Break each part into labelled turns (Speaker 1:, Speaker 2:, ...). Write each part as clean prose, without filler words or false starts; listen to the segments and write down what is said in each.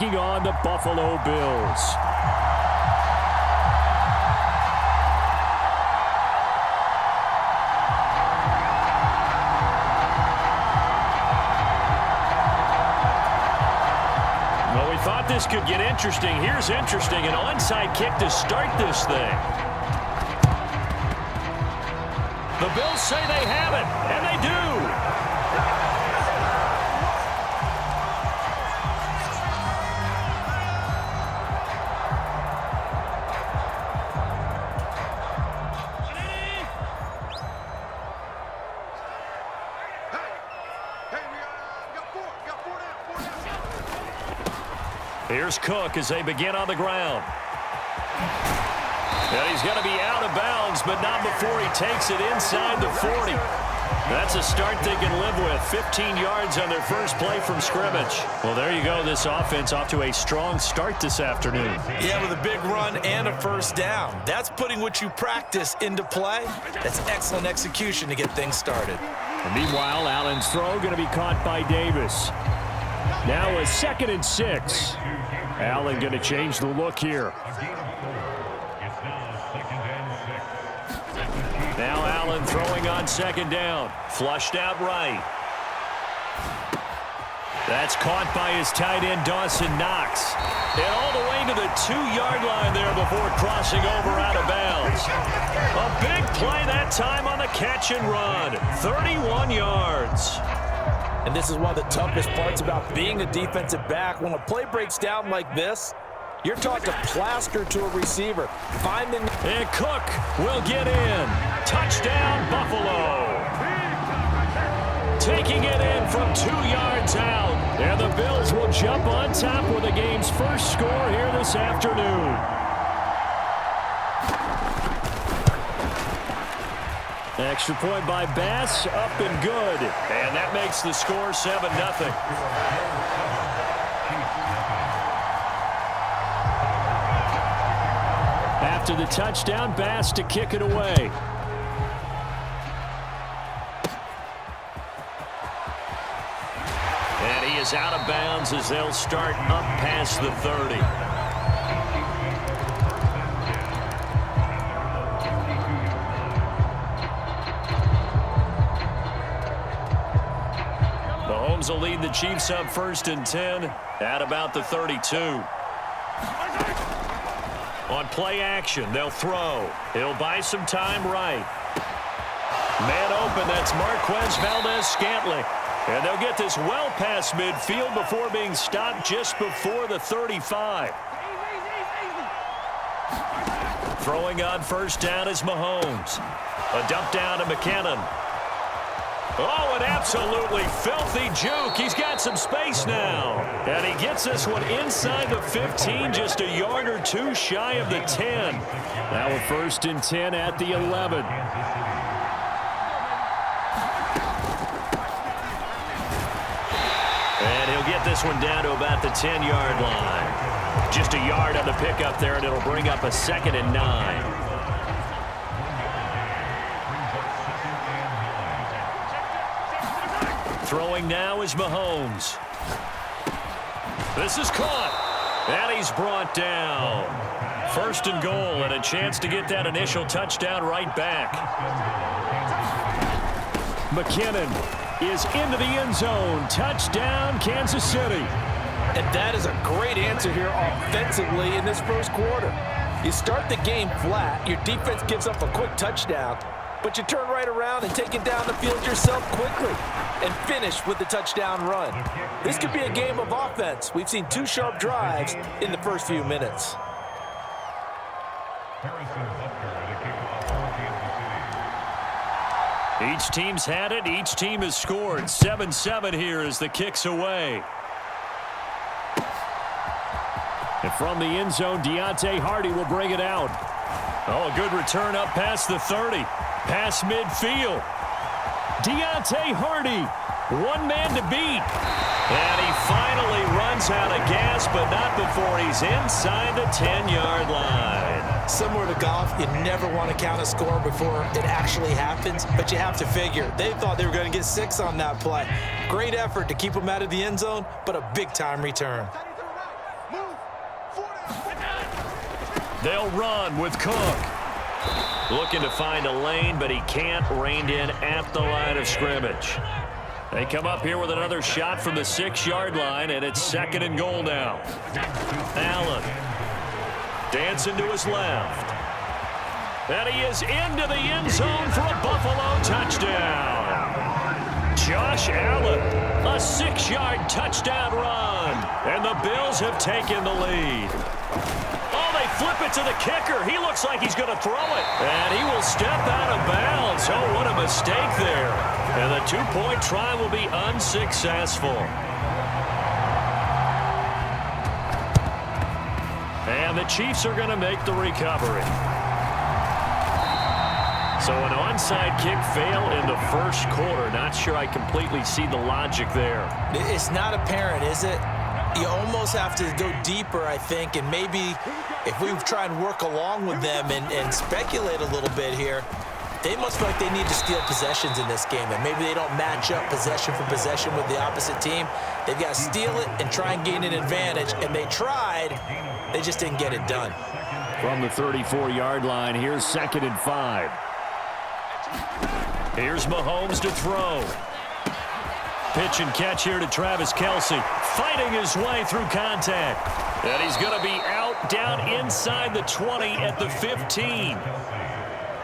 Speaker 1: On the Buffalo Bills. Well, we thought this could get interesting. Here's interesting. An onside kick to start this thing. The Bills say they have it, and they do. Here's Cook as they begin on the ground. And he's going to be out of bounds, but not before he takes it inside the 40. That's a start they can live with. 15 yards on their first play from scrimmage. Well, there you go. This offense off to a strong start this afternoon.
Speaker 2: Yeah, with a big run and a first down. That's putting what you practice into play. That's excellent execution to get things started.
Speaker 1: And meanwhile, Allen's throw going to be caught by Davis. Now a 2nd and 6. Allen going to change the look here. Now Allen throwing on 2nd down. Flushed out right. That's caught by his tight end, Dawson Knox. And all the way to the 2-yard line there before crossing over out of bounds. A big play that time on the catch and run. 31 yards.
Speaker 2: And this is one of the toughest parts about being a defensive back. When a play breaks down like this, you're taught to plaster to a receiver. Find them.
Speaker 1: And Cook will get in. Touchdown, Buffalo. Taking it in from 2 yards out. And the Bills will jump on top with the game's first score here this afternoon. Extra point by Bass, up and good. And that makes the score 7-0. After the touchdown, Bass to kick it away. And he is out of bounds as they'll start up past the 30. Mahomes will lead the Chiefs up 1st and 10 at about the 32. On play action, they'll throw. He'll buy some time right. Man open, that's Marquez Valdez-Scantling. And they'll get this well past midfield before being stopped just before the 35. Throwing on 1st down is Mahomes. A dump down to McKinnon. Oh, an absolutely filthy juke. He's got some space now. And he gets this one inside the 15, just a yard or two shy of the 10. Now a 1st and 10 at the 11. And he'll get this one down to about the 10-yard line. Just a yard on the pickup there, and it'll bring up a 2nd and 9. Throwing now is Mahomes. This is caught. And he's brought down. 1st and goal and a chance to get that initial touchdown right back. McKinnon is into the end zone. Touchdown, Kansas City.
Speaker 2: And that is a great answer here offensively in this first quarter. You start the game flat. Your defense gives up a quick touchdown. But you turn right around and take it down the field yourself quickly and finish with the touchdown run. This could be a game of offense. We've seen 2 sharp drives in the first few minutes.
Speaker 1: Each team's had it. Each team has scored. 7-7 here as the kick's away. And from the end zone, Deontay Hardy will bring it out. Oh, a good return up past the 30. Past midfield. Deontay Hardy, one man to beat. And he finally runs out of gas, but not before he's inside the 10-yard line.
Speaker 2: Similar to golf, you never want to count a score before it actually happens, but you have to figure. They thought they were going to get 6 on that play. Great effort to keep them out of the end zone, but a big-time return.
Speaker 1: They'll run with Cook. Looking to find a lane, but he can't. Reined in at the line of scrimmage. They come up here with another shot from the 6-yard line, and it's 2nd and goal now. Allen dancing to his left. And he is into the end zone for a Buffalo touchdown. Josh Allen, a 6-yard touchdown run. And the Bills have taken the lead. Oh, they flip it to the kicker. He looks like he's going to throw it. And he will step out of bounds. Oh, what a mistake there. And the 2-point try will be unsuccessful. And the Chiefs are going to make the recovery. So an onside kick fail in the first quarter. Not sure I completely see the logic there.
Speaker 2: It's not apparent, is it? You almost have to go deeper, I think, and maybe if we try and work along with them and speculate a little bit here, they must feel like they need to steal possessions in this game, and maybe they don't match up possession for possession with the opposite team. They've got to steal it and try and gain an advantage, and they tried. They just didn't get it done.
Speaker 1: From the 34-yard line, here's 2nd and 5. Here's Mahomes to throw. Pitch and catch here to Travis Kelce. Fighting his way through contact. And he's going to be out down inside the 20 at the 15.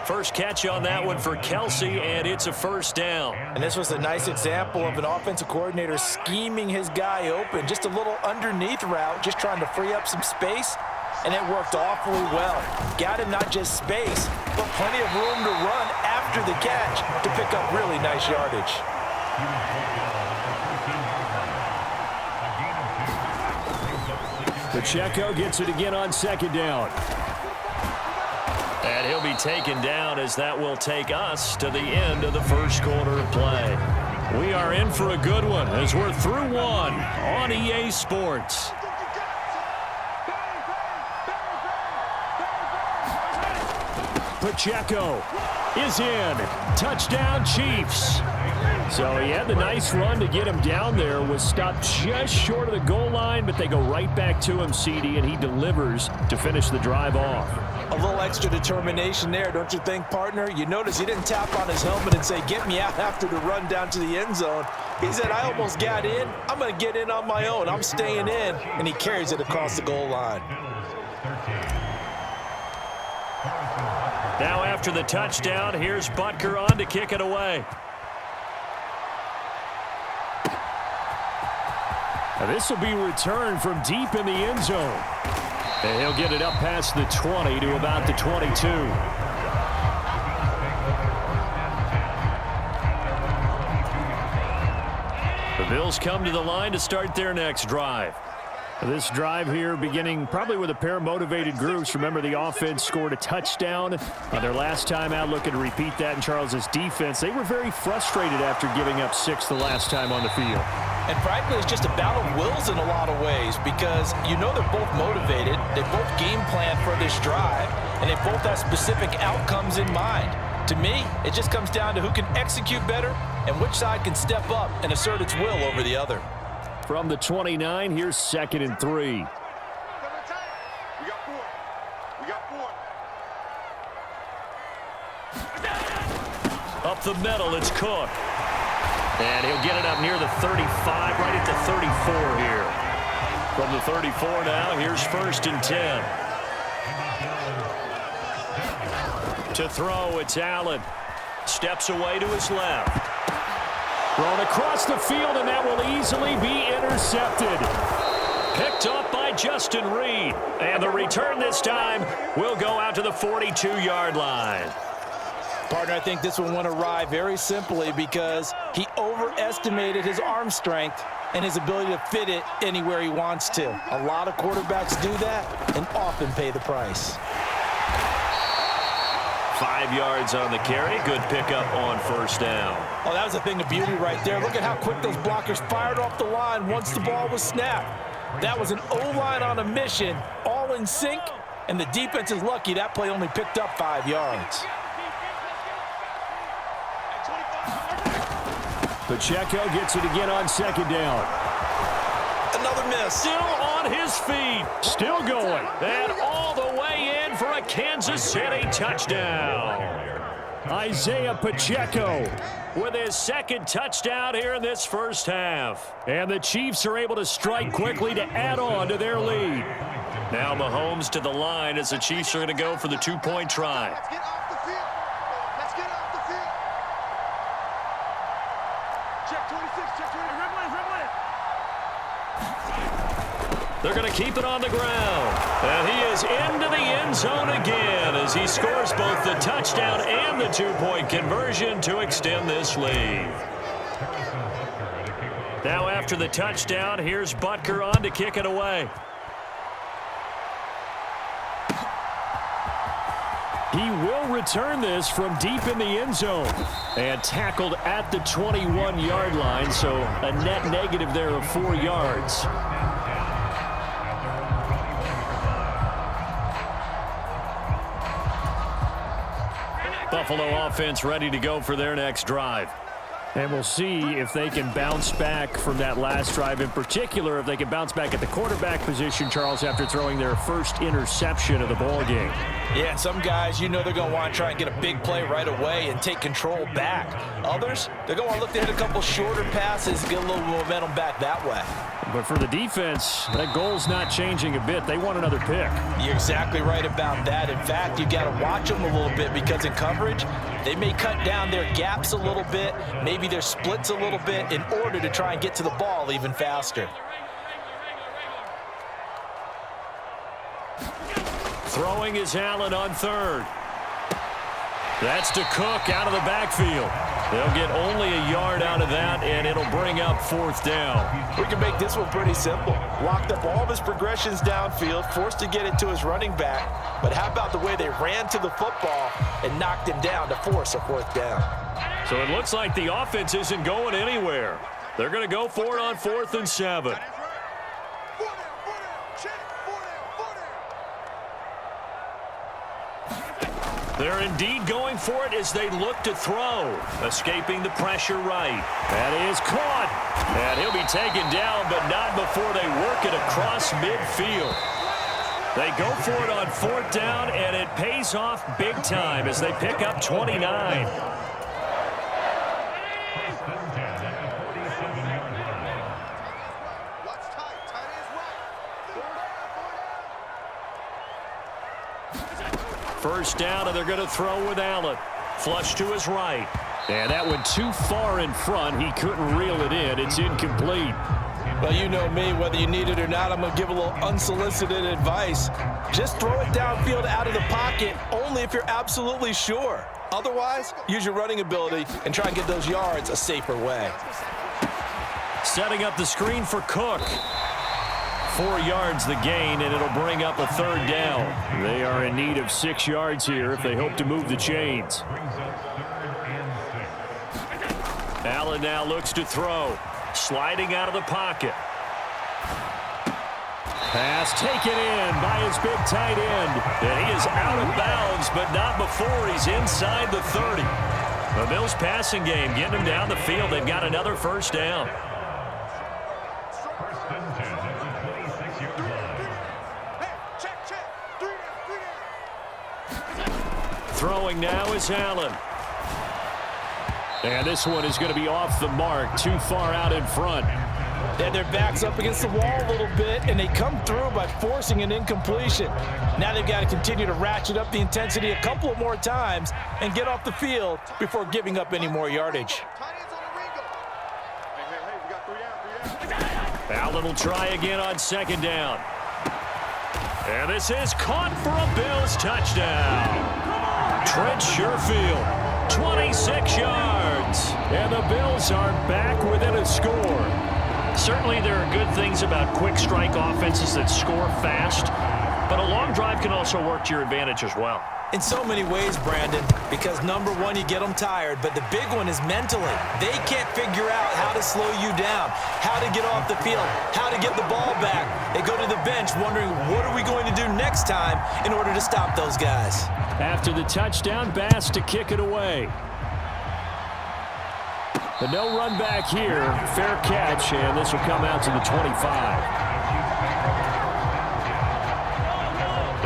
Speaker 1: First catch on that one for Kelce, and it's a first down.
Speaker 2: And this was a nice example of an offensive coordinator scheming his guy open. Just a little underneath route, just trying to free up some space. And it worked awfully well. Got him not just space, but plenty of room to run after the catch to pick up really nice yardage.
Speaker 1: Pacheco gets it again on 2nd down. And he'll be taken down as that will take us to the end of the first quarter of play. We are in for a good one as we're through one on EA Sports. Pacheco is in. Touchdown, Chiefs. So he had the nice run to get him down there. Was stopped just short of the goal line, but they go right back to him, CD, and he delivers to finish the drive off.
Speaker 2: A little extra determination there, don't you think, partner? You notice he didn't tap on his helmet and say, get me out after the run down to the end zone. He said, I almost got in. I'm going to get in on my own. I'm staying in. And he carries it across the goal line.
Speaker 1: Now after the touchdown, here's Butker on to kick it away. Now this will be returned from deep in the end zone. And he'll get it up past the 20 to about the 22. The Bills come to the line to start their next drive. This drive here beginning probably with a pair of motivated groups. Remember, the offense scored a touchdown on their last time out, looking to repeat that in Charles's defense. They were very frustrated after giving up 6 the last time on the field.
Speaker 2: And frankly, it's just a battle of wills in a lot of ways because you know they're both motivated. They both game plan for this drive, and they both have specific outcomes in mind. To me, it just comes down to who can execute better and which side can step up and assert its will over the other.
Speaker 1: From the 29, here's 2nd and 3.
Speaker 3: We got 4.
Speaker 1: Up the middle, it's Cook. And he'll get it up near the 35, right at the 34 here. From the 34 now, here's 1st and 10. To throw, it's Allen. Steps away to his left. Thrown across the field, and that will easily be intercepted. Picked up by Justin Reed. And the return this time will go out to the 42-yard line.
Speaker 2: Partner, I think this one went awry very simply because he overestimated his arm strength and his ability to fit it anywhere he wants to. A lot of quarterbacks do that and often pay the price.
Speaker 1: 5 yards on the carry. Good pickup on 1st down.
Speaker 2: Oh, that was a thing of beauty right there. Look at how quick those blockers fired off the line once the ball was snapped. That was an O-line on a mission, all in sync, and the defense is lucky that play only picked up 5 yards.
Speaker 1: Pacheco gets it again on 2nd down.
Speaker 2: Another miss.
Speaker 1: Still on on his feet. Still going. And all the way in for a Kansas City touchdown. Isaiah Pacheco with his second touchdown here in this first half. And the Chiefs are able to strike quickly to add on to their lead. Now Mahomes to the line as the Chiefs are going to go for the two-point try.
Speaker 3: Let's get off the field. Let's get off the field. Check 26, check 20.
Speaker 1: They're going to keep it on the ground. And he is into the end zone again as he scores both the touchdown and the two-point conversion to extend this lead. Now after the touchdown, here's Butker on to kick it away. He will return this from deep in the end zone. And tackled at the 21-yard line, so a net negative there of 4 yards. Buffalo offense ready to go for their next drive. And we'll see if they can bounce back from that last drive. In particular, if they can bounce back at the quarterback position, Charles, after throwing their first interception of the ball game.
Speaker 2: Yeah, and some guys, you know they're going to want to try and get a big play right away and take control back. Others, they're going to want to look to hit a couple shorter passes, get a little momentum back that way.
Speaker 1: But for the defense, that goal's not changing a bit. They want another pick.
Speaker 2: You're exactly right about that. In fact, you got to watch them a little bit because in coverage, they may cut down their gaps a little bit, maybe their splits a little bit in order to try and get to the ball even faster.
Speaker 1: Throwing is Allen on third. That's to Cook out of the backfield. They'll get only a yard out of that, and it'll bring up fourth down.
Speaker 2: We can make this one pretty simple. Locked up all of his progressions downfield, forced to get it to his running back. But how about the way they ran to the football and knocked him down to force a fourth down?
Speaker 1: So it looks like the offense isn't going anywhere. They're going to go for it on 4th and 7. They're indeed going for it as they look to throw. Escaping the pressure right. That is caught. And he'll be taken down, but not before they work it across midfield. They go for it on 4th down, and it pays off big time as they pick up 29. First down, and they're going to throw with Allen. Flush to his right. And that went too far in front. He couldn't reel it in. It's incomplete.
Speaker 2: Well, you know me, whether you need it or not, I'm going to give a little unsolicited advice. Just throw it downfield out of the pocket only if you're absolutely sure. Otherwise, use your running ability and try and get those yards a safer way.
Speaker 1: Setting up the screen for Cook. 4 yards the gain, and it'll bring up a third down. They are in need of 6 yards here if they hope to move the chains. Allen now looks to throw. Sliding out of the pocket. Pass taken in by his big tight end. And he is out of bounds, but not before he's inside the 30. The Bills passing game getting him down the field. They've got another first down. Throwing now is Allen. And this one is going to be off the mark, too far out in front.
Speaker 2: And their back's up against the wall a little bit, and they come through by forcing an incompletion. Now they've got to continue to ratchet up the intensity a couple of more times and get off the field before giving up any more yardage.
Speaker 1: Allen will try again on 2nd down. And this is caught for a Bills touchdown. Trent Sherfield, 26 yards. And the Bills are back within a score. Certainly there are good things about quick strike offenses that score fast, but a long drive can also work to your advantage as well.
Speaker 2: In so many ways, Brandon, because number one, you get them tired, but the big one is mentally. They can't figure out how to slow you down, how to get off the field, how to get the ball back. They go to the bench wondering, what are we going to do next time in order to stop those guys?
Speaker 1: After the touchdown, Bass to kick it away. The no run back here, fair catch, and this will come out to the 25.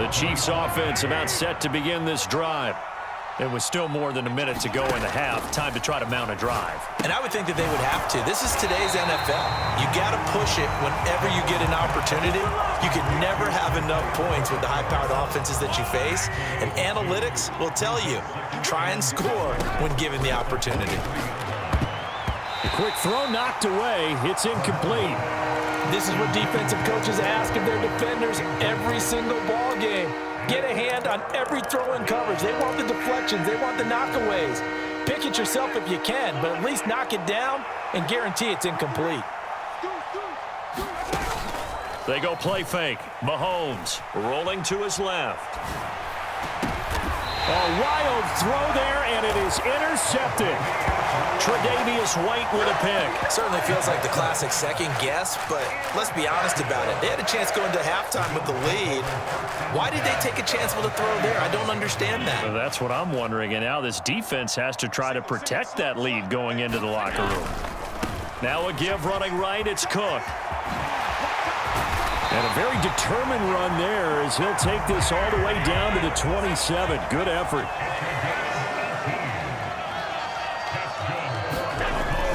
Speaker 1: The Chiefs offense about set to begin this drive. It was still more than a minute to go in the half. Time to try to mount a drive.
Speaker 2: And I would think that they would have to. This is today's NFL. You got to push it whenever you get an opportunity. You could never have enough points with the high-powered offenses that you face. And analytics will tell you, try and score when given the opportunity.
Speaker 1: A quick throw knocked away. It's incomplete.
Speaker 2: This is what defensive coaches ask of their defenders every single ball game. Get a hand on every throw in coverage. They want the deflections. They want the knockaways. Pick it yourself if you can, but at least knock it down and guarantee it's incomplete.
Speaker 1: They go play fake. Mahomes rolling to his left. A wild throw there, and it is intercepted. Tre'Davious White with a pick.
Speaker 2: Certainly feels like the classic second guess, but let's be honest about it. They had a chance going to halftime with the lead. Why did they take a chance with a throw there? I don't understand that.
Speaker 1: Well, that's what I'm wondering, and now this defense has to try to protect that lead going into the locker room. Now a give running right, it's Cook. And a very determined run there as he'll take this all the way down to the 27. Good effort.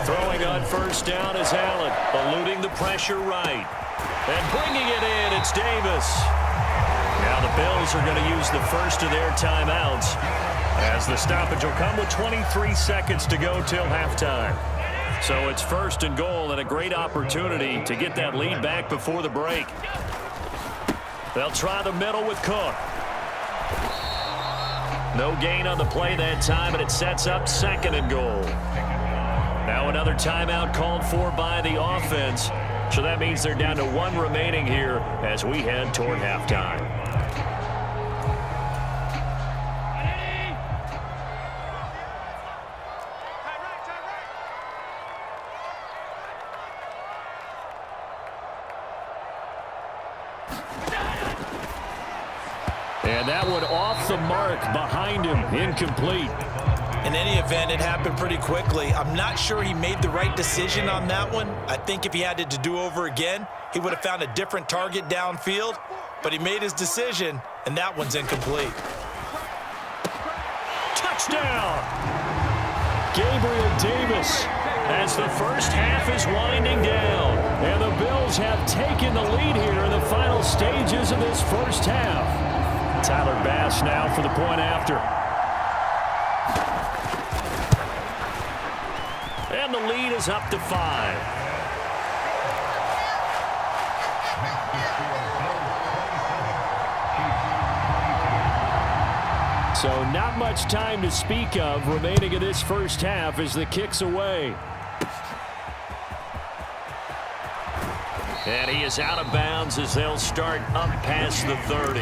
Speaker 1: Throwing on first down is Allen, eluding the pressure right. And bringing it in, it's Davis. Now the Bills are going to use the first of their timeouts as the stoppage will come with 23 seconds to go till halftime. So it's first and goal and a great opportunity to get that lead back before the break. They'll try the middle with Cook. No gain on the play that time, and it sets up second and goal. Now another timeout called for by the offense. So that means they're down to one remaining here as we head toward halftime. And that one off the mark behind him, incomplete.
Speaker 2: In any event, it happened pretty quickly. I'm not sure he made the right decision on that one. I think if he had to do over again, he would have found a different target downfield. But he made his decision, and that one's incomplete.
Speaker 1: Touchdown! Gabriel Davis as the first half is winding down. And the Bills have taken the lead here in the final stages of this first half. Tyler Bass now for the point after. And the lead is up to 5. So not much time to speak of remaining in this first half as the kick's away. And he is out of bounds as they'll start up past the 30.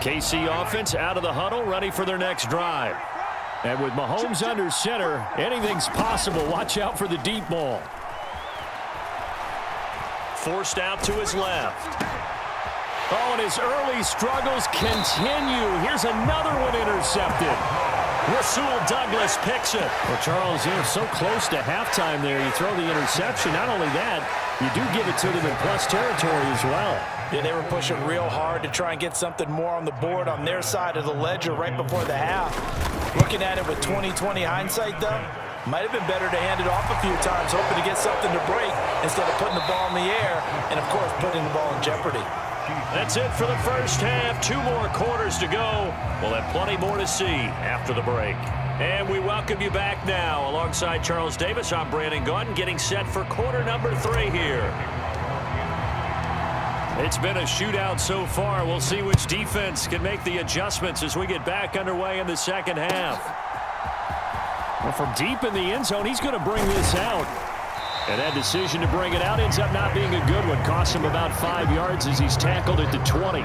Speaker 1: KC offense out of the huddle, ready for their next drive. And with Mahomes under center, anything's possible. Watch out for the deep ball. Forced out to his left. Oh, and his early struggles continue. Here's another one intercepted. Rasul Douglas picks it.
Speaker 4: Well, Charles, you're so close to halftime there. You throw the interception. Not only that, you do give it to them in plus territory as well.
Speaker 2: Yeah, they were pushing real hard to try and get something more on the board on their side of the ledger right before the half. Looking at it with 20/20 hindsight, though, might have been better to hand it off a few times, hoping to get something to break instead of putting the ball in the air and, of course, putting the ball in jeopardy.
Speaker 1: That's it for the first half. 2 more quarters to go. We'll have plenty more to see after the break. And we welcome you back now. Alongside Charles Davis, I'm Brandon Gaudin, getting set for quarter number 3 here. It's been a shootout so far. We'll see which defense can make the adjustments as we get back underway in the second half.
Speaker 4: Well, from deep in the end zone, he's going to bring this out.
Speaker 1: And that decision to bring it out ends up not being a good one. Costs him about 5 yards as he's tackled at the 20.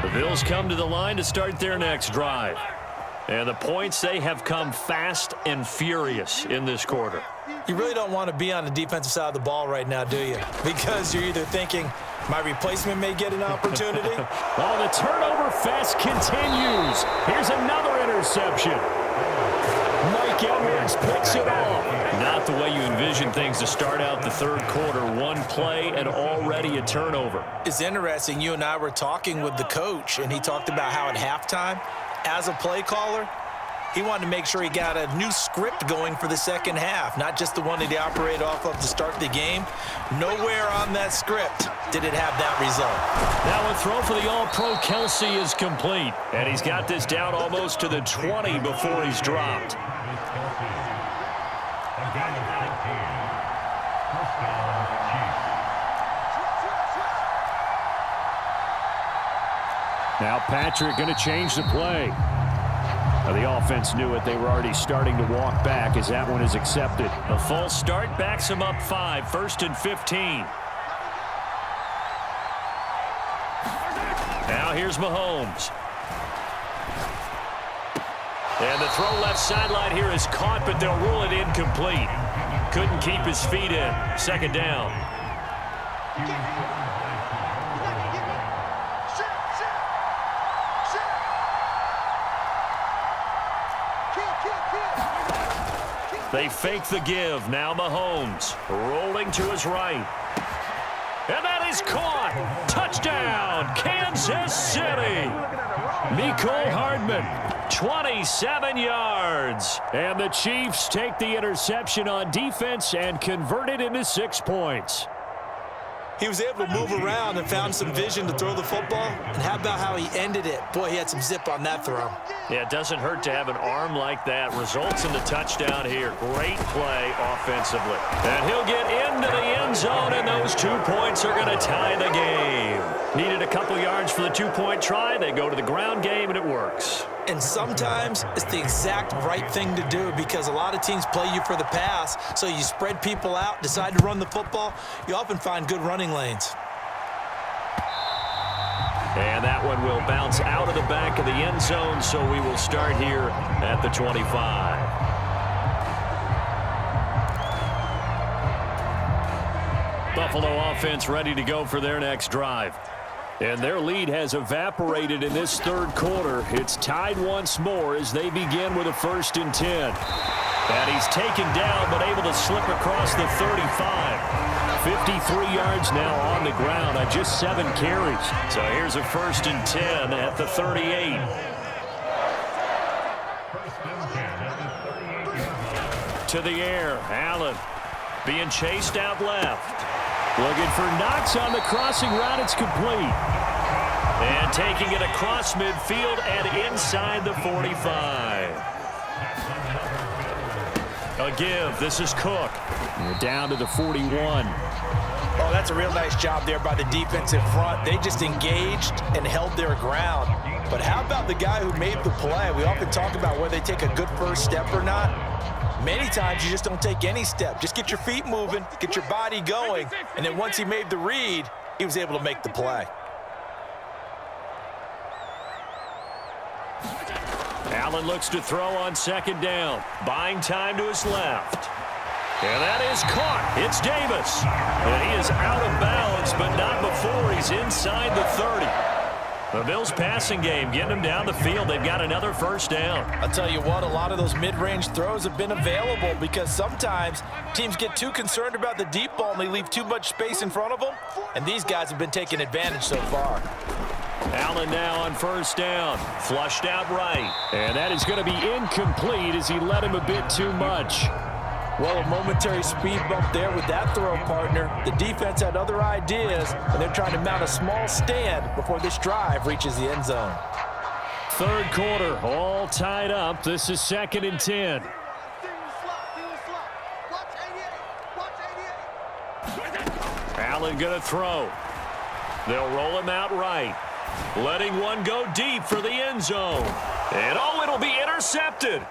Speaker 1: The Bills come to the line to start their next drive. And the points, they have come fast and furious in this quarter.
Speaker 2: You really don't want to be on the defensive side of the ball right now, do you? Because you're either thinking, my replacement may get an opportunity.
Speaker 1: Oh, the turnover fest continues. Here's another interception. Mike Edwards picks it off. Not the way you envision things to start out the third quarter. One play and already a turnover.
Speaker 2: It's interesting. You and I were talking with the coach, and he talked about how at halftime, as a play caller, he wanted to make sure he got a new script going for the second half, not just the one that he operated off of to start the game. Nowhere on that script did it have that result.
Speaker 1: Now a throw for the All-Pro Kelsey is complete. And he's got this down almost to the 20 before he's dropped. Now Patrick going to change the play. Now the offense knew it. They were already starting to walk back as that one is accepted. A false start backs him up 5, 1st and 15. Now here's Mahomes. And the throw left sideline here is caught, but they'll rule it incomplete. Couldn't keep his feet in. Second down. They fake the give. Now Mahomes rolling to his right. And that is caught. Touchdown, Kansas City. Mecole Hardman, 27 yards. And the Chiefs take the interception on defense and convert it into 6 points.
Speaker 2: He was able to move around and found some vision to throw the football. And how about how he ended it? Boy, he had some zip on that throw.
Speaker 1: Yeah, it doesn't hurt to have an arm like that. Results in the touchdown here. Great play offensively. And he'll get into the end zone, and those 2 points are going to tie the game. Needed a couple yards for the 2-point try. They go to the ground game, and it works.
Speaker 2: And sometimes it's the exact right thing to do because a lot of teams play you for the pass, so you spread people out, decide to run the football. You often find good running lanes.
Speaker 1: And that one will bounce out of the back of the end zone, so we will start here at the 25. Buffalo offense ready to go for their next drive. And their lead has evaporated in this third quarter. It's tied once more as they begin with a 1st and 10. And he's taken down but able to slip across the 35. 53 yards now on the ground on just 7 carries. So here's a 1st and 10 at the 38. To the air, Allen being chased out left. Looking for Knox on the crossing route. It's complete. And taking it across midfield and inside the 45. A give. This is Cook. We're down to the 41.
Speaker 2: Oh, that's a real nice job there by the defensive front. They just engaged and held their ground. But how about the guy who made the play? We often talk about whether they take a good first step or not. Many times you just don't take any step. Just get your feet moving, get your body going, and then once he made the read, he was able to make the play.
Speaker 1: Allen looks to throw on 2nd down. Buying time to his left. And that is caught. It's Davis. And he is out of bounds, but not before he's inside the 30. The Bills' passing game getting them down the field. They've got another 1st down.
Speaker 2: I'll tell you what, a lot of those mid-range throws have been available because sometimes teams get too concerned about the deep ball and they leave too much space in front of them. And these guys have been taking advantage so far.
Speaker 1: Allen now on 1st down. Flushed out right. And that is going to be incomplete as he led him a bit too much.
Speaker 2: Well, a momentary speed bump there with that throw, partner. The defense had other ideas, and they're trying to mount a small stand before this drive reaches the end zone.
Speaker 1: Third quarter, all tied up. This is 2nd and 10. Allen going to throw. They'll roll him out right. Letting one go deep for the end zone. And oh, it'll be intercepted.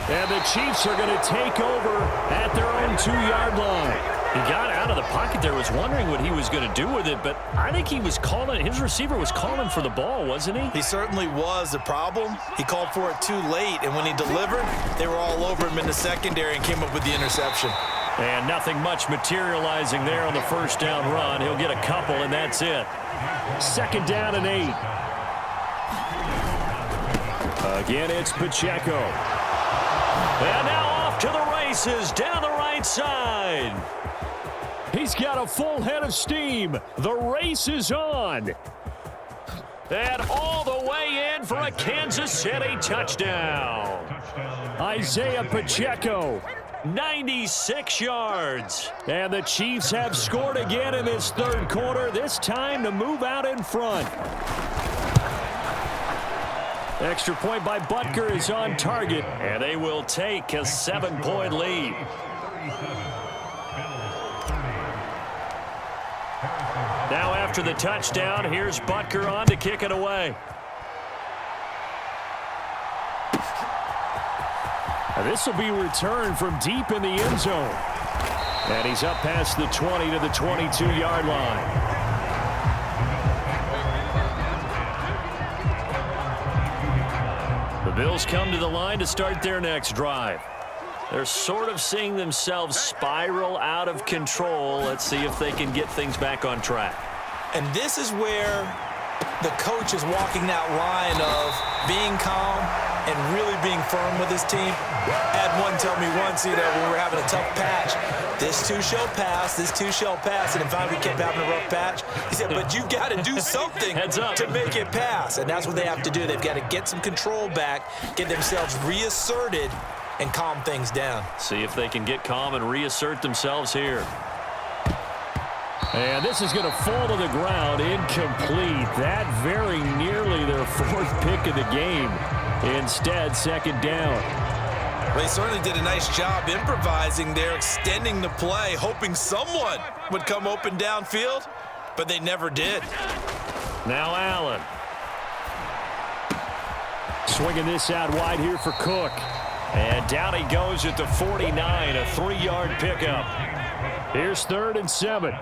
Speaker 1: And the Chiefs are going to take over at their own 2-yard line. He got out of the pocket there, was wondering what he was going to do with it, but I think he was calling, his receiver was calling for the ball, wasn't he?
Speaker 2: He certainly was. The problem, he called for it too late, and when he delivered, they were all over him in the secondary and came up with the interception.
Speaker 1: And nothing much materializing there on the first down run. He'll get a couple, and that's it. 2nd down and 8. Again, it's Pacheco. And now off to the races down the right side. He's got a full head of steam. The race is on. And all the way in for a Kansas City touchdown. Isaiah Pacheco, 96 yards. And the Chiefs have scored again in this 3rd quarter, this time to move out in front. Extra point by Butker is on target, and they will take a 7-point lead. Now after the touchdown, here's Butker on to kick it away. This will be returned from deep in the end zone. And he's up past the 20 to the 22-yard line. The Bills come to the line to start their next drive. They're sort of seeing themselves spiral out of control. Let's see if they can get things back on track.
Speaker 2: And this is where the coach is walking that line of being calm and really being firm with his team. I had one tell me once, when we were having a tough patch, this too shall pass, this too shall pass. And in fact, we kept having a rough patch. He said, but you got to do something to make it pass. And that's what they have to do. They've got to get some control back, get themselves reasserted, and calm things down.
Speaker 1: See if they can get calm and reassert themselves here. And this is going to fall to the ground, incomplete. That very nearly their 4th pick of the game. Instead, 2nd down.
Speaker 2: Well, they certainly did a nice job improvising there, extending the play, hoping someone would come open downfield, but they never did.
Speaker 1: Now Allen. Swinging this out wide here for Cook. And down he goes at the 49, a 3-yard pickup. Here's 3rd and 7.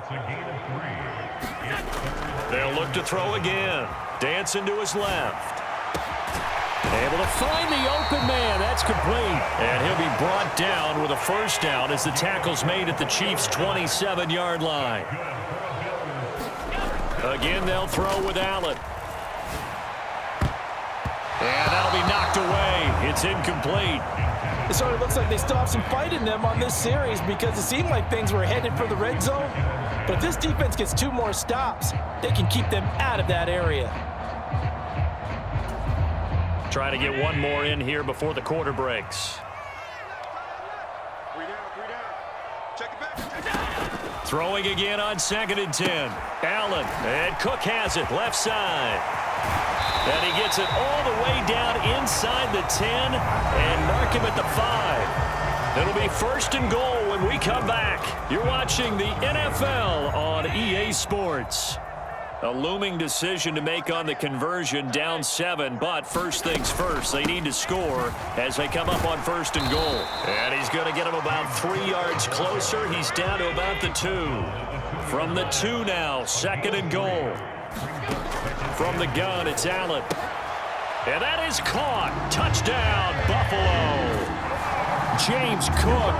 Speaker 1: They'll look to throw again. Dancing to his left. Able to find the open man. That's complete. And he'll be brought down with a 1st down as the tackle's made at the Chiefs' 27-yard line. Again, they'll throw with Allen. And that'll be knocked away. It's incomplete.
Speaker 2: It sort of looks like they still have some fight in them on this series because it seemed like things were headed for the red zone. But if this defense gets 2 more stops, they can keep them out of that area.
Speaker 1: Try to get one more in here before the quarter breaks.
Speaker 3: 3 down. Check it back.
Speaker 1: Throwing again on 2nd and 10. Allen, and Cook has it, left side. And he gets it all the way down inside the 10 and mark him at the 5. It'll be 1st and goal when we come back. You're watching the NFL on EA Sports. A looming decision to make on the conversion, down 7, but first things first, they need to score as they come up on 1st and goal. And he's going to get him about 3 yards closer. He's down to about the 2. From the 2 now, 2nd and goal. From the gun, it's Allen. And that is caught. Touchdown, Buffalo. James Cook.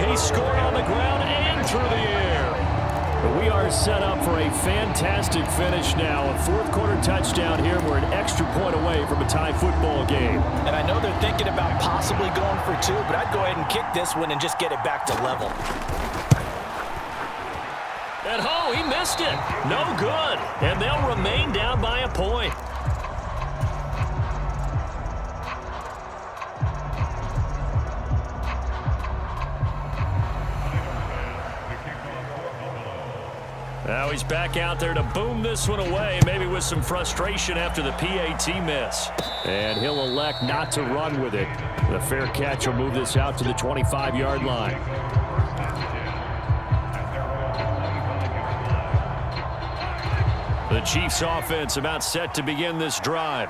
Speaker 1: He scored on the ground and through the air. But we are set up for a fantastic finish now. A 4th quarter touchdown here. We're an extra point away from a tie football game.
Speaker 2: And I know they're thinking about possibly going for 2, but I'd go ahead and kick this one and just get it back to level.
Speaker 1: And oh, he missed it. No good. And they'll remain down by a point. Now he's back out there to boom this one away, maybe with some frustration after the PAT miss. And he'll elect not to run with it. The fair catch will move this out to the 25-yard line. The Chiefs offense about set to begin this drive.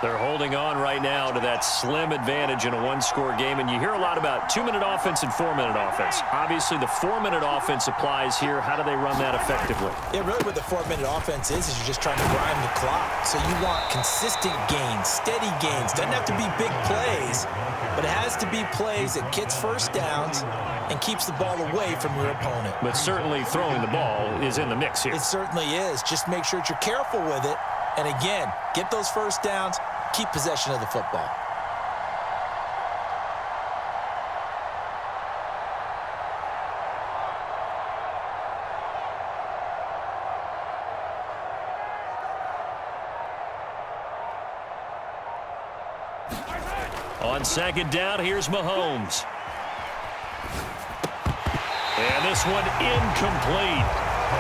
Speaker 1: They're holding on right now to that slim advantage in a one-score game, and you hear a lot about 2-minute offense and 4-minute offense. Obviously, the 4-minute offense applies here. How do they run that effectively?
Speaker 2: Yeah, really what the 4-minute offense is you're just trying to grind the clock. So you want consistent gains, steady gains. Doesn't have to be big plays, but it has to be plays that gets first downs and keeps the ball away from your opponent.
Speaker 1: But certainly throwing the ball is in the mix here.
Speaker 2: It certainly is. Just make sure that you're careful with it. And again, get those first downs, keep possession of the football.
Speaker 1: On second down, here's Mahomes. And this one incomplete.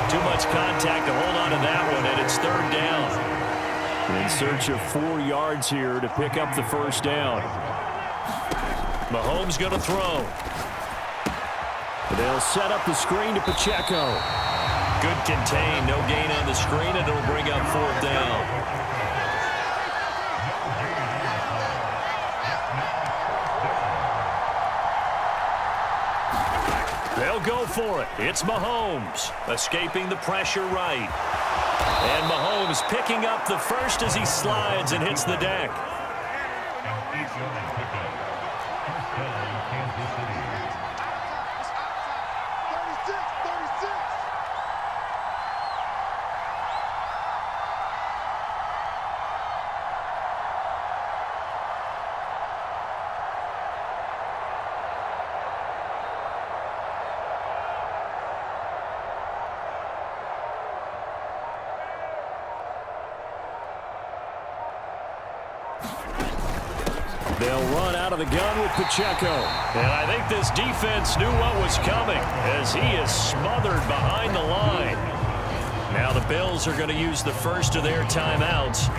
Speaker 1: Too much contact to hold on to that one, and it's third down. In search of 4 yards here to pick up the first down. Mahomes going to throw. They'll set up the screen to Pacheco. Good contain, no gain on the screen, and it'll bring up fourth down. They'll go for it. It's Mahomes, escaping the pressure right. And Mahomes picking up the first as he slides and hits the deck. They'll run out of the gun with Pacheco. And I think this defense knew what was coming as he is smothered behind the line. Now the Bills are going to use the first of their timeouts.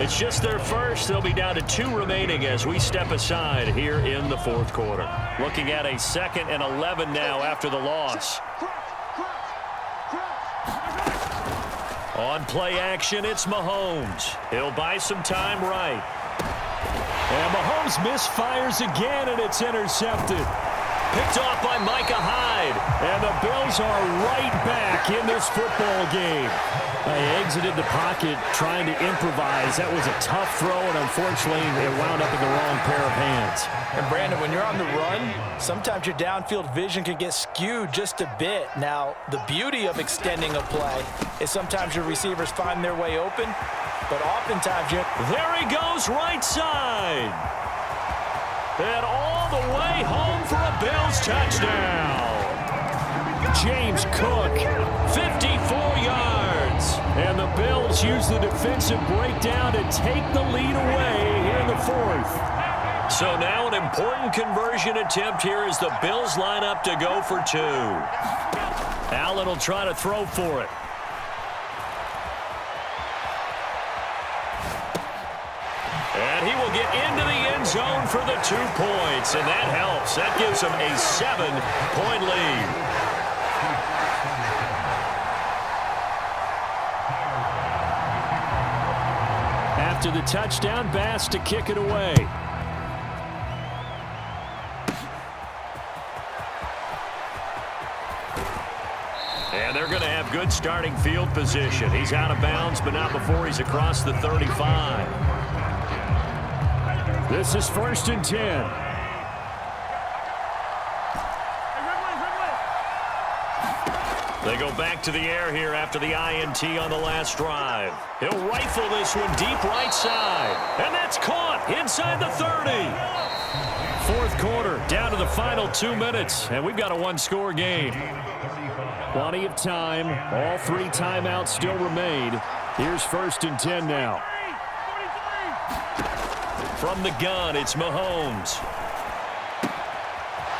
Speaker 1: It's just their first. They'll be down to 2 remaining as we step aside here in the fourth quarter. Looking at a 2nd and 11 now after the loss. On play action, it's Mahomes. He'll buy some time right. And Mahomes misfires again, and it's intercepted. Picked off by Micah Hyde. And the Bills are right back in this football game.
Speaker 4: They exited the pocket trying to improvise. That was a tough throw, and unfortunately, it wound up in the wrong pair of hands.
Speaker 2: And, Brandon, when you're on the run, sometimes your downfield vision can get skewed just a bit. Now, the beauty of extending a play is sometimes your receivers find their way open, but oftentimes you...
Speaker 1: There he goes, right side. And all the way home for a Bills touchdown. James Cook, 54 yards. And the Bills use the defensive breakdown to take the lead away here in the fourth. So now an important conversion attempt here as the Bills line up to go for 2. Allen will try to throw for it. And he will get into the end zone for the 2 points, and that helps. That gives him a 7-point lead.
Speaker 4: After the touchdown, Bass to kick it away.
Speaker 1: And they're going to have good starting field position. He's out of bounds, but not before he's across the 35.
Speaker 4: This is 1st and 10.
Speaker 1: They go back to the air here after the INT on the last drive. He'll rifle this one deep right side. And that's caught inside the 30. Fourth quarter, down to the final 2 minutes. And we've got a 1-score game.
Speaker 4: Plenty of time. All 3 timeouts still remain. Here's 1st and 10 now.
Speaker 1: From the gun, it's Mahomes.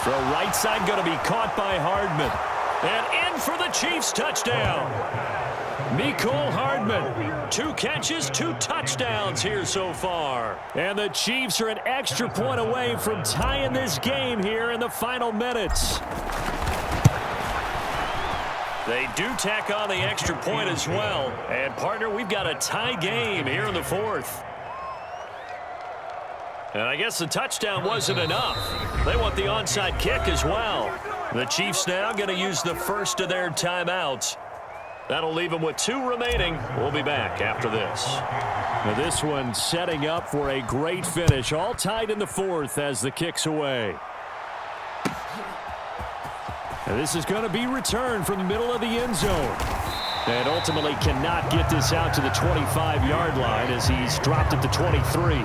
Speaker 1: Throw right side, going to be caught by Hardman. And in for the Chiefs touchdown. Mecole Hardman, 2 catches, 2 touchdowns here so far.
Speaker 4: And the Chiefs are an extra point away from tying this game here in the final minutes.
Speaker 1: They do tack on the extra point as well. And, partner, we've got a tie game here in the fourth. And I guess the touchdown wasn't enough. They want the onside kick as well. The Chiefs now going to use the first of their timeouts. That'll leave them with 2 remaining. We'll be back after this.
Speaker 4: Now this one setting up for a great finish. All tied in the 4th as the kick's away. And this is going to be returned from the middle of the end zone. And ultimately cannot get this out to the 25-yard line as he's dropped it to 23.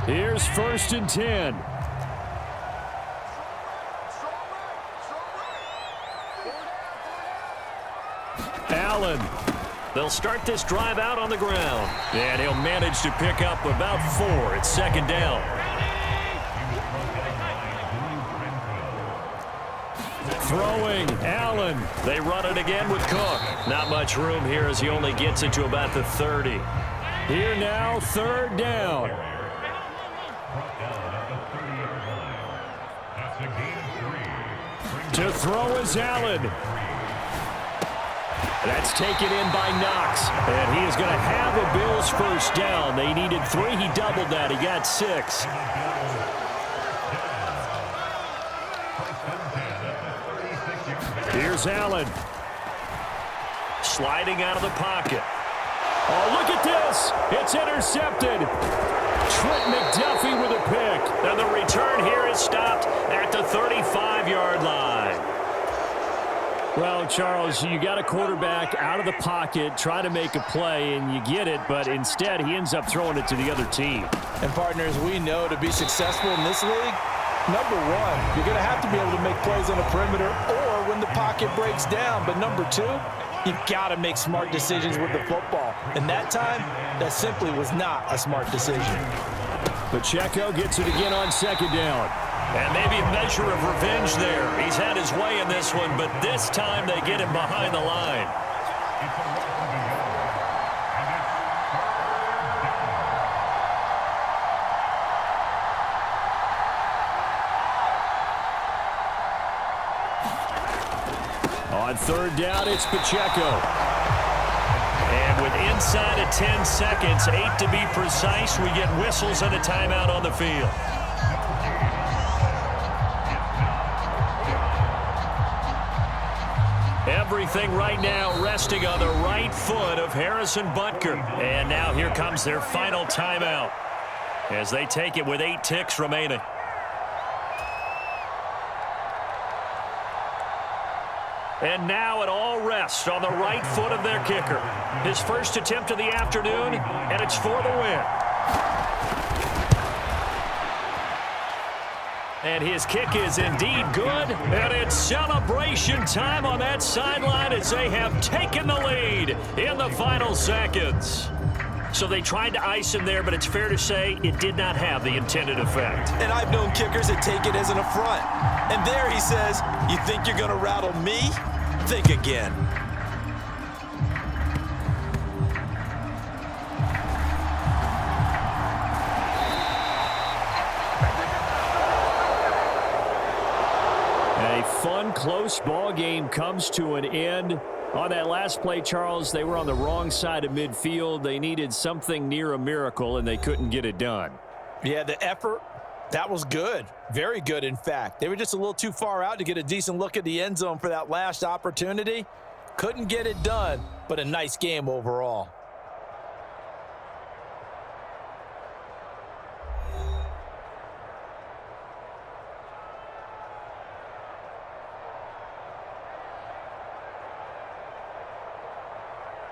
Speaker 4: Here's 1st and 10. Allen.
Speaker 1: They'll start this drive out on the ground. And he'll manage to pick up about 4. It's 2nd down.
Speaker 4: Throwing, Allen.
Speaker 1: They run it again with Cook. Not much room here as he only gets it to about the 30.
Speaker 4: Here now, 3rd down. To throw is Allen. That's taken in by Knox. And he is going to have a Bills 1st down. They needed 3. He doubled that. He got 6. Here's Allen.
Speaker 1: Sliding out of the pocket.
Speaker 4: Oh, look at this. It's intercepted. Trent McDuffie with a pick.
Speaker 1: And the return here is stopped at the 35-yard line.
Speaker 4: Well, Charles, you got a quarterback out of the pocket, try to make a play, and you get it, but instead he ends up throwing it to the other team.
Speaker 2: And partners, we know to be successful in this league, number 1, you're going to have to be able to make plays on the perimeter or when the pocket breaks down. But number 2, you've got to make smart decisions with the football. And that time, that simply was not a smart decision.
Speaker 4: Pacheco gets it again on 2nd down.
Speaker 1: And maybe a measure of revenge there. He's had his way in this one, but this time they get him behind the line.
Speaker 4: On 3rd down, it's Pacheco.
Speaker 1: And with inside of 10 seconds, 8 to be precise, we get whistles and a timeout on the field. Everything right now resting on the right foot of Harrison Butker. And now here comes their final timeout as they take it with 8 ticks remaining. And now it all rests on the right foot of their kicker. His first attempt of the afternoon, and it's for the win. And his kick is indeed good. And it's celebration time on that sideline as they have taken the lead in the final seconds. So they tried to ice him there, but it's fair to say it did not have the intended effect.
Speaker 2: And I've known kickers that take it as an affront. And there he says, you think you're going to rattle me? Think again.
Speaker 4: A fun, close ball game comes to an end. On that last play, Charles, they were on the wrong side of midfield. They needed something near a miracle, and they couldn't get it done.
Speaker 2: Yeah, the effort, that was good. Very good, in fact. They were just a little too far out to get a decent look at the end zone for that last opportunity. Couldn't get it done, but a nice game overall.